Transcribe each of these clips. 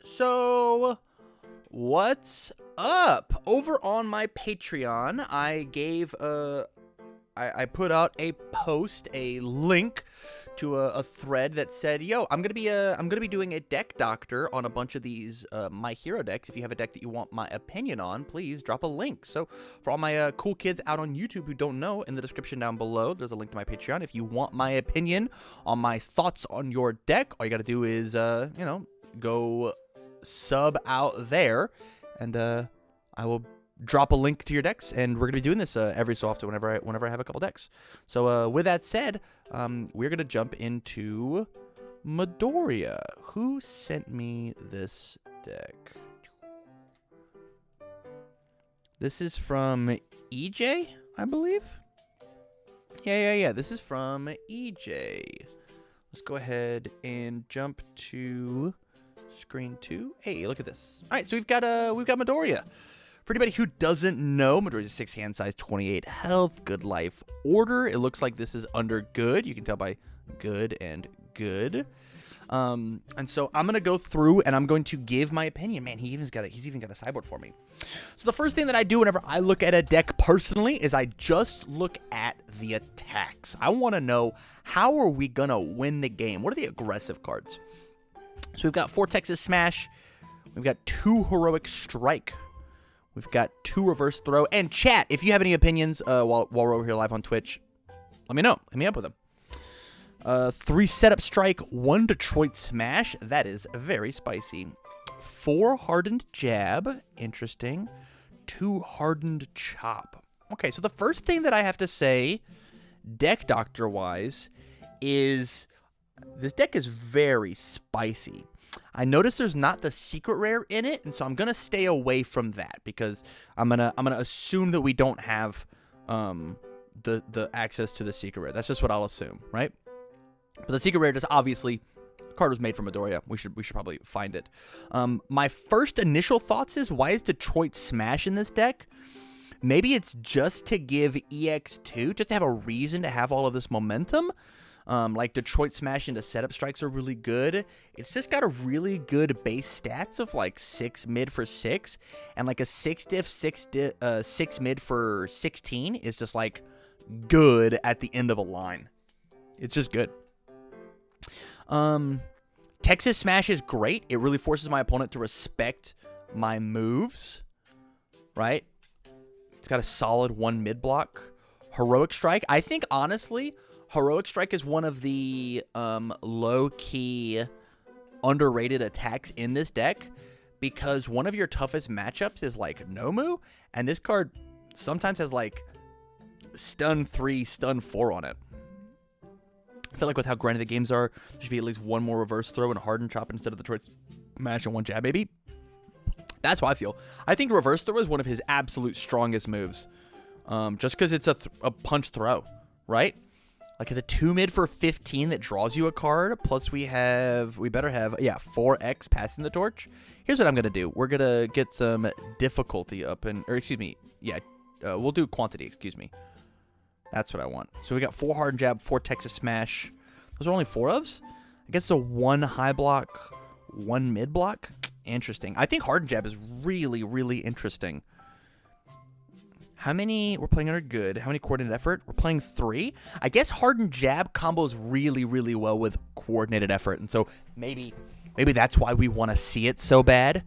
So, what's up? Over on my Patreon, I put out a post, a link to a thread that said, "Yo, I'm gonna be doing a deck doctor on a bunch of these My Hero decks. If you have a deck that you want my opinion on, please drop a link." So, for all my cool kids out on YouTube who don't know, in the description down below, there's a link to my Patreon. If you want my opinion on my thoughts on your deck, all you gotta do is, go sub out there, and I will drop a link to your decks, and we're gonna be doing this every so often whenever I have a couple decks. So with that said, we're gonna jump into Midoriya. Who sent me this deck? This is from EJ, I believe. Yeah. This is from EJ. Let's go ahead and jump to screen 2. Hey, look at this. All right, so we've got Midoriya. For anybody who doesn't know, Midoriya's 6 hand size, 28 health, good life order. It looks like this is under good. You can tell by good and good. And so I'm gonna go through and I'm going to give my opinion. Man, he's even got a sideboard for me. So the first thing that I do whenever I look at a deck personally is I just look at the attacks. I want to know, how are we gonna win the game? What are the aggressive cards? So we've got 4 Texas Smash, we've got 2 Heroic Strike, we've got 2 Reverse Throw, and chat, if you have any opinions while we're over here live on Twitch, let me know. Hit me up with them. 3 Setup Strike, 1 Detroit Smash, that is very spicy. 4 Hardened Jab, interesting. 2 Hardened Chop. Okay, so the first thing that I have to say, deck doctor-wise, is this deck is very spicy. I notice there's not the secret rare in it, and so I'm gonna stay away from that because I'm gonna assume that we don't have the access to the secret rare. That's just what I'll assume, right? But the secret rare, just obviously, the card was made for Midoriya. We should probably find it. My first initial thoughts is, why is Detroit Smash in this deck? Maybe it's just to give EX2, just to have a reason to have all of this momentum. Like Detroit Smash into setup strikes are really good. It's just got a really good base stats of like 6 mid for 6, and like a 6 diff, 6 mid for 16 is just like good at the end of a line. It's just good. Texas Smash is great. It really forces my opponent to respect my moves, right? It's got a solid 1 mid block. Heroic Strike, I think honestly, Heroic Strike is one of the low-key underrated attacks in this deck, because one of your toughest matchups is like Nomu, and this card sometimes has like stun 3, stun 4 on it. I feel like with how grindy the games are, there should be at least 1 more Reverse Throw and Hardened Chop instead of the Detroit Smash and 1 Jab, maybe. That's how I feel. I think Reverse Throw is one of his absolute strongest moves, just because it's a punch throw, right? Like, it's a 2 mid for 15 that draws you a card, plus we better have 4x passing the torch. Here's what I'm going to do. We're going to get some difficulty up, we'll do quantity, excuse me. That's what I want. So we got 4 Hardened Jab, 4 Texas Smash. Those are only 4 ofs? I guess it's a 1 high block, 1 mid block. Interesting. I think Hardened Jab is really, really interesting. How many? We're playing under good. How many coordinated effort? We're playing 3. I guess Hardened Jab combos really, really well with coordinated effort. And so maybe that's why we want to see it so bad.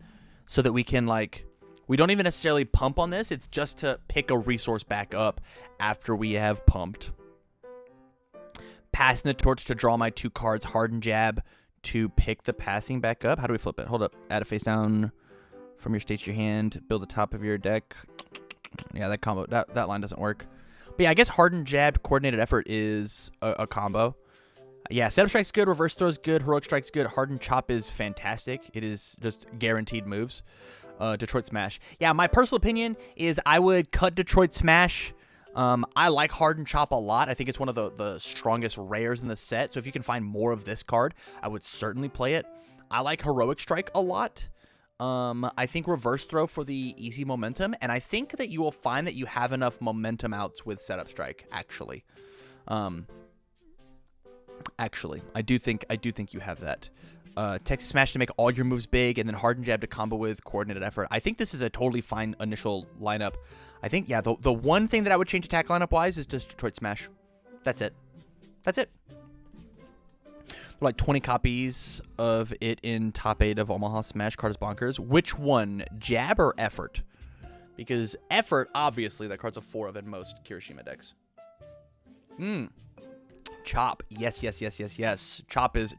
So that we can, like, we don't even necessarily pump on this. It's just to pick a resource back up after we have pumped. Passing the torch to draw my 2 cards. Hardened Jab to pick the passing back up. How do we flip it? Hold up. Add a face down from your state to your hand. Build the top of your deck. Yeah, that combo, that line doesn't work. But yeah, I guess Hardened Jab, coordinated effort is a combo. Yeah, Setup Strike's good, Reverse Throw's good, Heroic Strike's good, Hardened Chop is fantastic. It is just guaranteed moves. Detroit Smash. Yeah, my personal opinion is I would cut Detroit Smash. I like Hardened Chop a lot. I think it's one of the strongest rares in the set. So if you can find more of this card, I would certainly play it. I like Heroic Strike a lot. I think Reverse Throw for the easy momentum, and I think that you will find that you have enough momentum outs with Setup Strike, actually. I do think you have that. Texas Smash to make all your moves big, and then Hardened Jab to combo with Coordinated Effort. I think this is a totally fine initial lineup. I think, yeah, the one thing that I would change attack lineup-wise is just Detroit Smash. That's it. That's it. Like 20 copies of it in top 8 of Omaha Smash card is bonkers. Which one, Jab or Effort? Because Effort, obviously, that card's a 4 of in most Kirishima decks. Chop. Yes, yes, yes, yes, yes. Chop is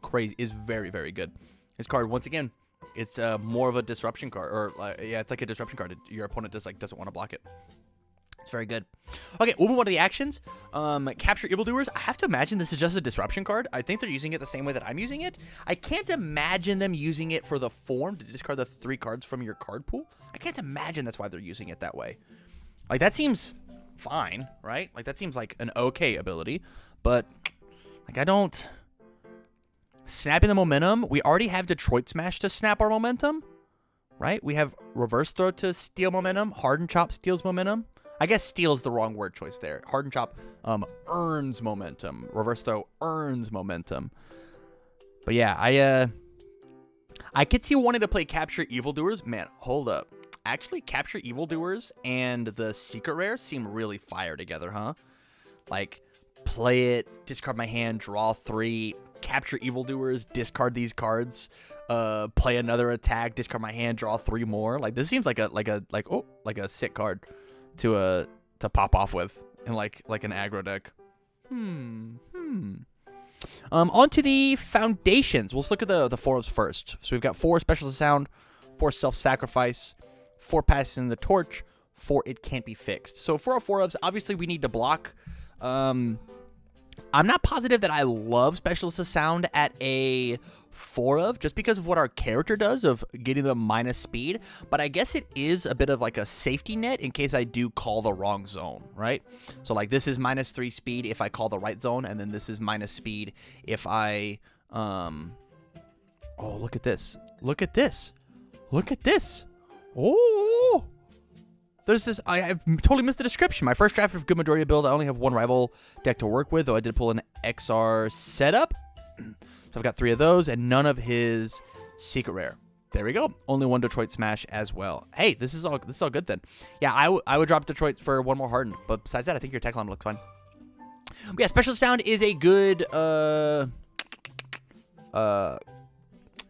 crazy. Is very, very good. This card, once again, it's more of a disruption card, or yeah, it's like a disruption card. Your opponent just doesn't want to block it. It's very good. Okay, we'll move on to the actions. Capture Evildoers. I have to imagine this is just a disruption card. I think they're using it the same way that I'm using it. I can't imagine them using it for the form to discard the 3 cards from your card pool. I can't imagine that's why they're using it that way. Like, that seems fine, right? Like, that seems like an okay ability. But, like, I don't... Snapping the momentum. We already have Detroit Smash to snap our momentum, right? We have Reverse Throw to steal momentum. Hardened Chop steals momentum. I guess steal is the wrong word choice there. Hardened Chop earns momentum. Reverse Throw earns momentum. But yeah, I could see wanting to play Capture Evildoers. Man, hold up. Actually, Capture Evildoers and the Secret Rare seem really fire together, huh? Like, play it, discard my hand, draw 3, capture Evildoers, discard these cards, play another attack, discard my hand, draw 3 more. Like, this seems like a sick card to pop off with in like an aggro deck. On to the foundations. Let's look at the 4s first. So we've got 4 Special Sound, 4 Self-Sacrifice, 4 Passing the Torch, 4 It Can't Be Fixed. So for our 4 ofs, obviously we need to block. I'm not positive that I love Specialist of Sound at a 4 of, just because of what our character does of getting the minus speed, but I guess it is a bit of like a safety net in case I do call the wrong zone, right? So like this is minus 3 speed if I call the right zone, and then this is minus speed if I, oh, look at this. Look at this. Look at this. Oh! There's this, I've totally missed the description. My first draft of good Midoriya build, I only have 1 rival deck to work with, though I did pull an XR setup. So I've got 3 of those, and none of his Secret Rare. There we go. Only 1 Detroit Smash as well. Hey, this is all good then. Yeah, I would drop Detroit for 1 more Hardened, but besides that, I think your tech line looks fine. But yeah, Special Sound is a good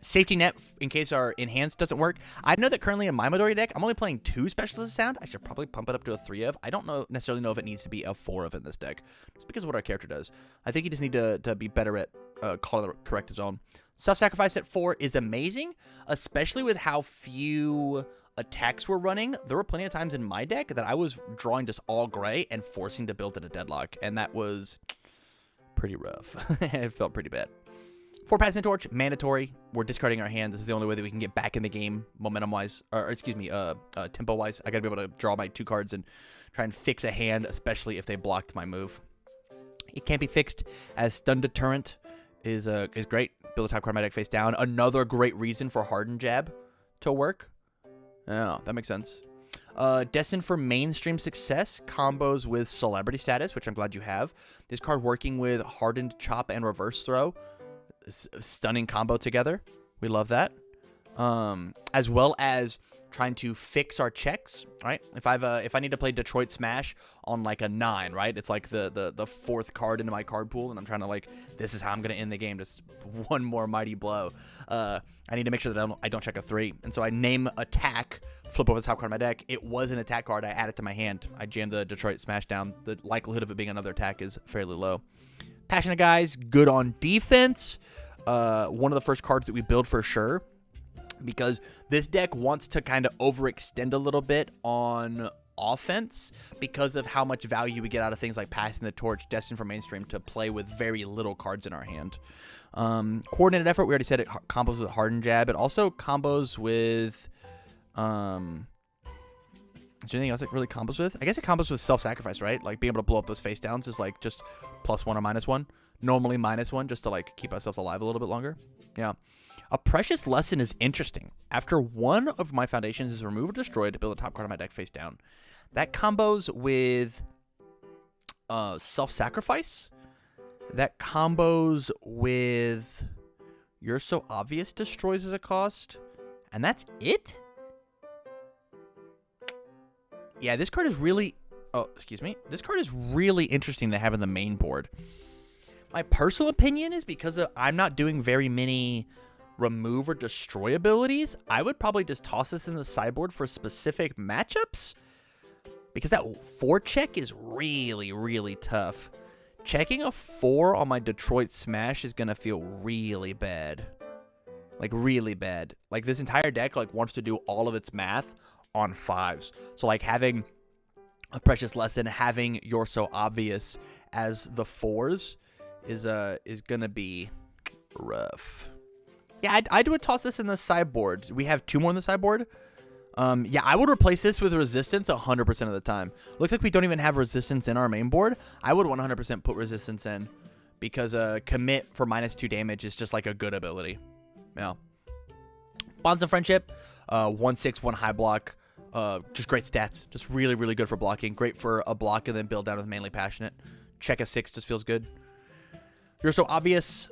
safety net in case our Enhance doesn't work. I know that currently in my Midoriya deck, I'm only playing 2 Specialist Sound. I should probably pump it up to a 3 of. I don't necessarily know if it needs to be a 4 of in this deck, just because of what our character does. I think you just need to be better at calling the correct zone. Self-Sacrifice at 4 is amazing, especially with how few attacks we're running. There were plenty of times in my deck that I was drawing just all gray and forcing to build in a deadlock, and that was pretty rough. It felt pretty bad. 4 Passing Torch, mandatory. We're discarding our hand. This is the only way that we can get back in the game momentum-wise, or excuse me, tempo-wise. I gotta be able to draw my 2 cards and try and fix a hand, especially if they blocked my move. It Can't Be Fixed as Stun Deterrent is great. Build a top card in my deck face down. Another great reason for Hardened Jab to work. Yeah, that makes sense. Destined for mainstream success, combos with Celebrity Status, which I'm glad you have. This card working with Hardened Chop and Reverse Throw. Stunning combo together. We love that. As well as trying to fix our checks, right? If I need to play Detroit Smash on like a 9, right? It's like the 4th card into my card pool, and I'm trying to like, this is how I'm gonna end the game, just 1 more mighty blow. I need to make sure that I don't check a 3, and so I name attack, flip over the top card of my deck. It was an attack card. I add it to my hand. I jam the Detroit Smash down. The likelihood of it being another attack is fairly low. Passionate Guys, good on defense. One of the first cards that we build for sure, because this deck wants to kind of overextend a little bit on offense because of how much value we get out of things like Passing the Torch, Destined for Mainstream, to play with very little cards in our hand. Coordinated Effort, we already said it combos with Hardened Jab. It also combos with... is there anything else it really combos with? I guess it combos with Self-Sacrifice, right? Like, being able to blow up those face downs is like just +1 or -1. Normally -1, just to like keep ourselves alive a little bit longer. Yeah. A Precious Lesson is interesting. After 1 of my foundations is removed or destroyed to build a top card on my deck face down. That combos with Self-Sacrifice. That combos with You're So Obvious destroys as a cost. And that's it? Yeah, this card is really... Oh, excuse me. This card is really interesting to have in the main board. My personal opinion is because I'm not doing very many remove or destroy abilities, I would probably just toss this in the sideboard for specific matchups. Because that 4-check is really, really tough. Checking a 4 on my Detroit Smash is going to feel really bad. Like, really bad. Like, this entire deck, like, wants to do all of its math on 5s. So, like, having a Precious Lesson, having You're So Obvious as the 4s is going to be rough. Yeah, I would toss this in the sideboard. We have 2 more in the sideboard. Yeah, I would replace this with Resistance 100% of the time. Looks like we don't even have Resistance in our main board. I would 100% put Resistance in because Commit for -2 damage is just like a good ability. Yeah. Bonds of Friendship, 1/6, 1 high block. Just great stats. Just really, really good for blocking. Great for a block and then build down with Manly Passionate. Check a 6 just feels good. You're So Obvious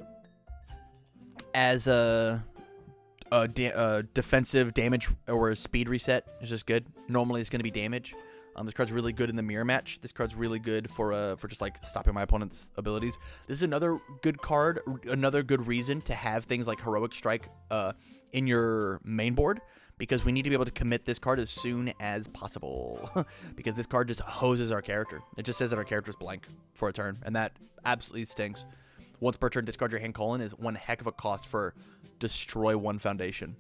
as a defensive damage or speed reset is just good. Normally it's going to be damage. This card's really good in the mirror match. This card's really good for just like stopping my opponent's abilities. This is another good card, another good reason to have things like Heroic Strike in your main board, because we need to be able to commit this card as soon as possible. Because this card just hoses our character. It just says that our character's blank for a turn, and that absolutely stings. Once per turn, discard your hand colon is one heck of a cost for destroy 1 foundation.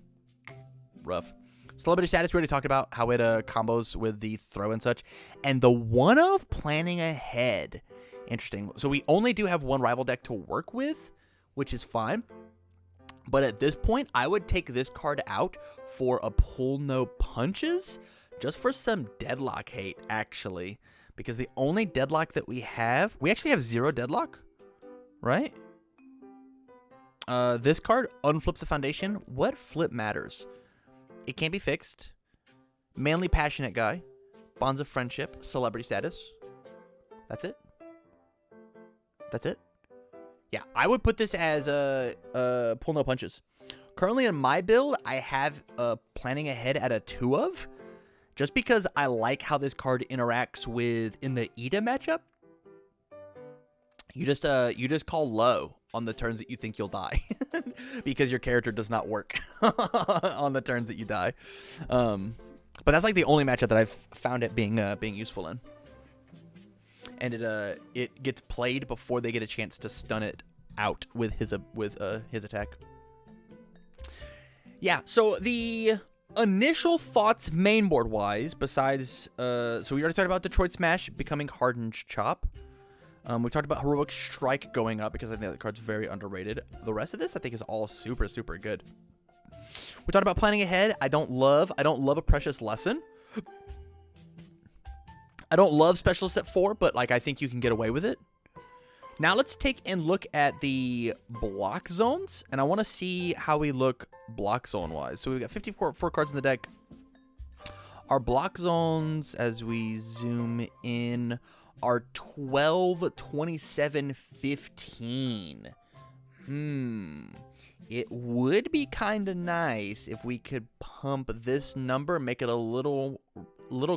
Rough. Celebrity Status, we already talked about how it combos with the throw and such. And the one of Planning Ahead. Interesting. So we only do have 1 rival deck to work with, which is fine. But at this point, I would take this card out for a Pull No Punches, just for some Deadlock hate, actually. Because the only Deadlock that we actually have 0 Deadlock, right? This card unflips the foundation. What flip matters? It can't be fixed. Manly Passionate Guy. Bonds of Friendship. Celebrity Status. That's it. That's it. Yeah, I would put this as Pull No Punches. Currently in my build, I have Planning Ahead at a 2 of. Just because I like how this card interacts with in the Ida matchup. You just call low on the turns that you think you'll die. Because your character does not work on the turns that you die. But that's like the only matchup that I've found it being useful in. And it gets played before they get a chance to stun it out with his attack. Yeah, so the initial thoughts main board wise, besides so we already talked about Detroit Smash becoming Hardened Chop. We talked about Heroic Strike going up because I think that card's very underrated. The rest of this I think is all super, super good. We talked about Planning Ahead. I don't love a Precious Lesson. I don't love Specialist at 4, but like I think you can get away with it. Now let's take and look at the block zones, and I want to see how we look block zone wise. So we've got 54 cards in the deck. Our block zones, as we zoom in, are 12, 27, 15. It would be kind of nice if we could pump this number, make it a little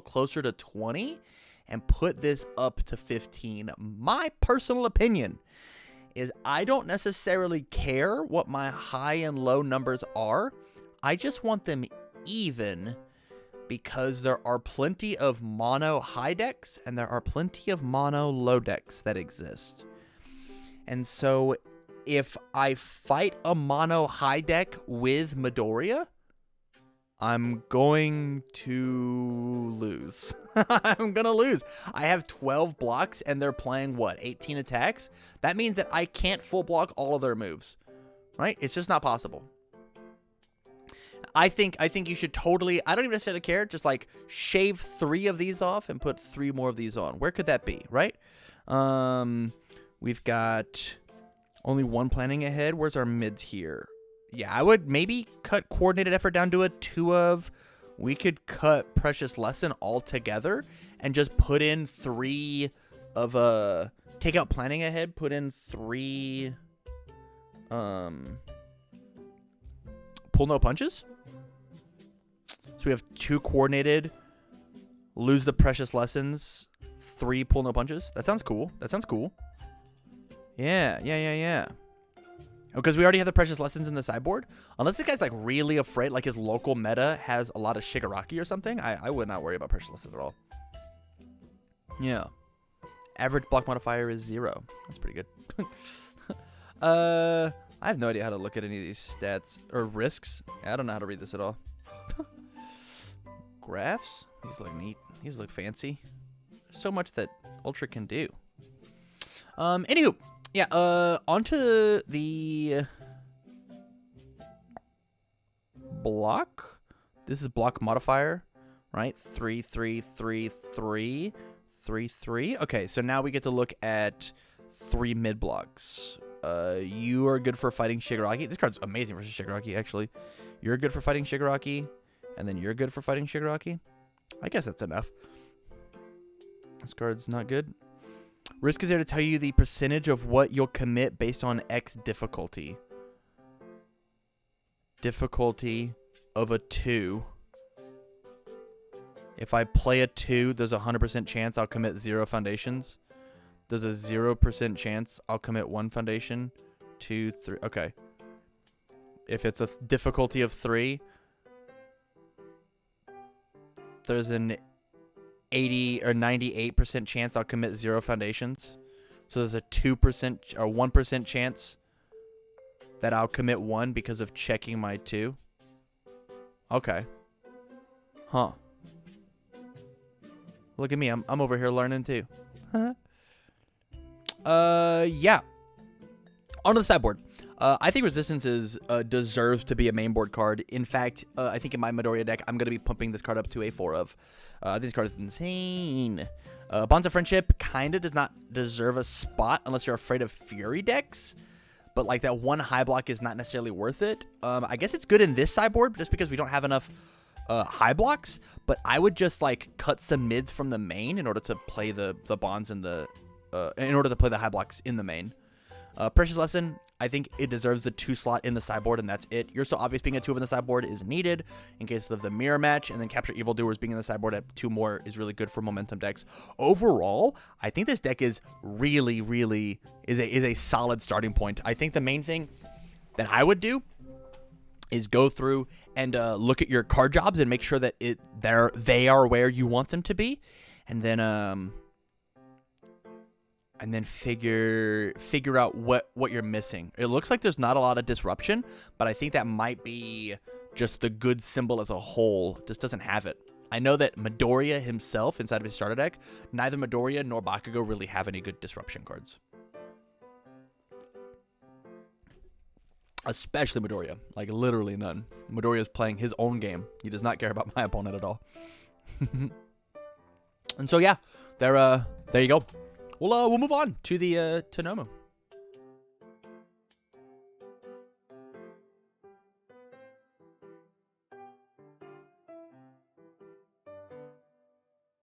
closer to 20, and put this up to 15. My personal opinion is I don't necessarily care what my high and low numbers are. I just want them even, because there are plenty of mono high decks and there are plenty of mono low decks that exist. And so if I fight a mono high deck with Midoriya, I'm going to lose. I'm going to lose. I have 12 blocks and they're playing, what, 18 attacks? That means that I can't full block all of their moves, right? It's just not possible. I think you should totally, I don't even necessarily care, just like shave 3 of these off and put 3 more of these on. Where could that be, right? We've got only 1 Planning Ahead. Where's our mids here? Yeah, I would maybe cut Coordinated Effort down to a 2 of. We could cut Precious Lesson altogether and just put in 3 of take out Planning Ahead, put in 3 pull no punches. So we have 2 coordinated, lose the precious lessons, 3 pull no punches. That sounds cool. That sounds cool. Yeah. Because we already have the precious lessons in the sideboard. Unless this guy's like really afraid, like his local meta has a lot of Shigaraki or something, I would not worry about precious lessons at all. Yeah. Average block modifier is 0. That's pretty good. I have no idea how to look at any of these stats or risks. I don't know how to read this at all. Graphs? These look neat. These look fancy. There's so much that Ultra can do. Anywho, yeah, onto the block. This is block modifier, right? 3, 3, 3, 3, 3, 3. Okay, so now we get to look at 3 mid blocks. You are good for fighting Shigaraki. This card's amazing versus Shigaraki, actually. You're good for fighting Shigaraki, and then you're good for fighting Shigaraki. I guess that's enough. This card's not good. Risk is there to tell you the percentage of what you'll commit based on X difficulty. Difficulty of a 2. If I play a 2, there's a 100% chance I'll commit 0 foundations. There's a 0% chance I'll commit 1 foundation. 2, 3. Okay. If it's a difficulty of 3, there's an 80 or 98% chance I'll commit 0 foundations. So there's a 2% or 1% chance that I'll commit 1 because of checking my 2. Okay. Huh. Look at me. I'm over here learning too. Yeah. Onto the sideboard. I think Resistance deserves to be a main board card. In fact, I think in my Midoriya deck, I'm going to be pumping this card up to a 4 of. This card is insane. Bonds of Friendship kind of does not deserve a spot unless you're afraid of Fury decks. But like that 1 high block is not necessarily worth it. I guess it's good in this sideboard just because we don't have enough high blocks. But I would just like cut some mids from the main in order to play the bonds in the in order to play the high blocks in the main. Precious Lesson, I think it deserves the 2 slot in the sideboard, and that's it. You're So Obvious being a 2 in the sideboard is needed in case of the mirror match, and then Capture Evildoers being in the sideboard at 2 more is really good for momentum decks. Overall, I think this deck is really is a solid starting point. I think the main thing that I would do is go through and look at your card jobs and make sure that they are where you want them to be, and then figure out what you're missing. It looks like there's not a lot of disruption, but I think that might be just the good symbol as a whole. Just doesn't have it. I know that Midoriya himself, inside of his starter deck, neither Midoriya nor Bakugo really have any good disruption cards. Especially Midoriya. Like, literally none. Midoriya is playing his own game. He does not care about my opponent at all. And so, yeah, there you go. We'll move on to the to Nomu.